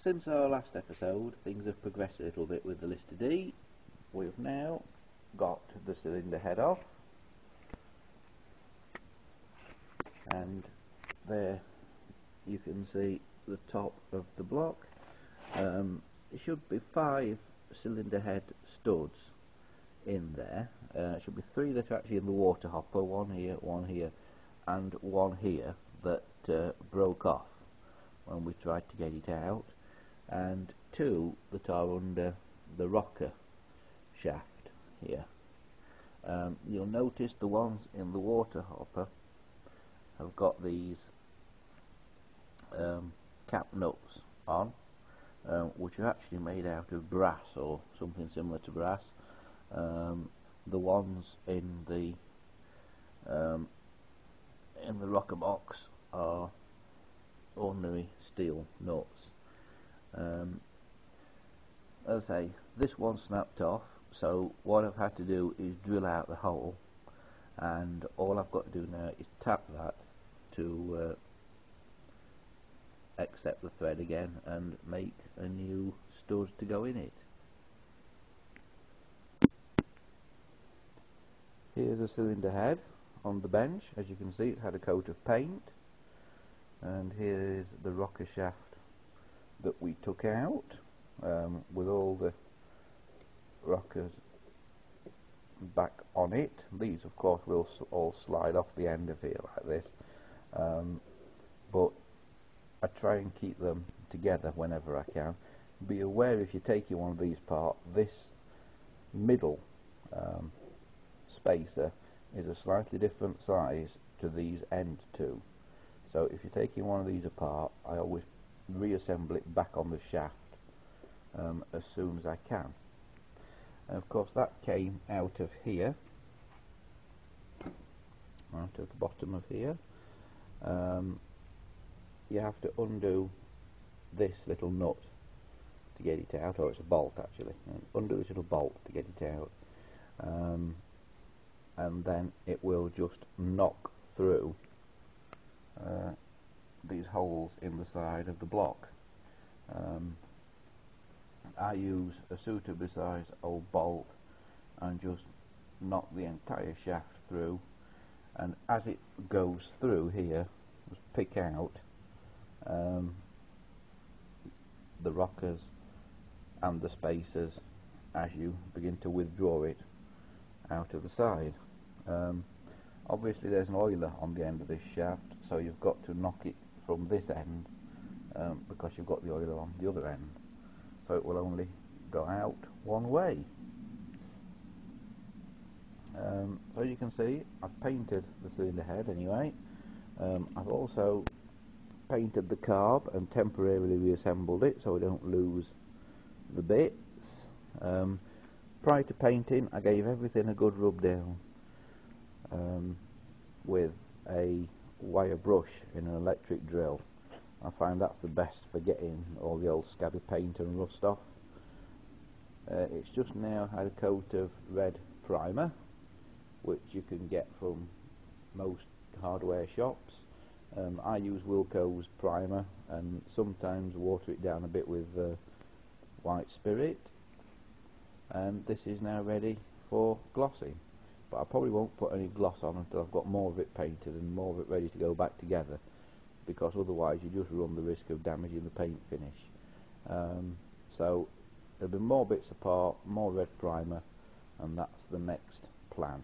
Since our last episode, things have progressed a little bit with the Lister D. We've now got the cylinder head off, and there you can see the top of the block. It should be 5 cylinder head studs in there. It should be 3 that are actually in the water hopper, one here, and one here that broke off when we tried to get it out, and 2 that are under the rocker shaft here. You'll notice the ones in the water hopper have got these cap nuts on, which are actually made out of brass or something similar to brass. The ones in the rocker box are ordinary steel nuts. As I say, this one snapped off, so what I've had to do is drill out the hole, and all I've got to do now is tap that to accept the thread again and make a new stud to go in it. Here's a cylinder head on the bench. As you can see, it had a coat of paint, and here is the rocker shaft that we took out, with all the rockers back on it. These of course will all slide off the end of here like this, but I try and keep them together whenever I can. Be aware, if you're taking one of these apart, this middle spacer is a slightly different size to these end two, so if you're taking one of these apart, I always reassemble it back on the shaft as soon as I can. And of course that came out of here, out of the bottom of here. You have to undo this little nut to get it out, or it's a bolt actually, and undo this little bolt to get it out, and then it will just knock through these holes in the side of the block. I use a suitably sized old bolt and just knock the entire shaft through, and as it goes through here, just pick out the rockers and the spacers as you begin to withdraw it out of the side. Obviously there's an oiler on the end of this shaft, so you've got to knock it from this end, because you've got the oiler on the other end, so it will only go out one way. So you can see I've painted the cylinder head anyway. I've also painted the carb and temporarily reassembled it so I don't lose the bits. Prior to painting, I gave everything a good rub down with a wire brush in an electric drill. I find that's the best for getting all the old scabby paint and rust off. It's just now had a coat of red primer, which you can get from most hardware shops. I use Wilko's primer and sometimes water it down a bit with white spirit, and this is now ready for glossing, but I probably won't put any gloss on until I've got more of it painted and more of it ready to go back together, because otherwise you just run the risk of damaging the paint finish. So there'll be more bits apart, more red primer, and that's the next plan.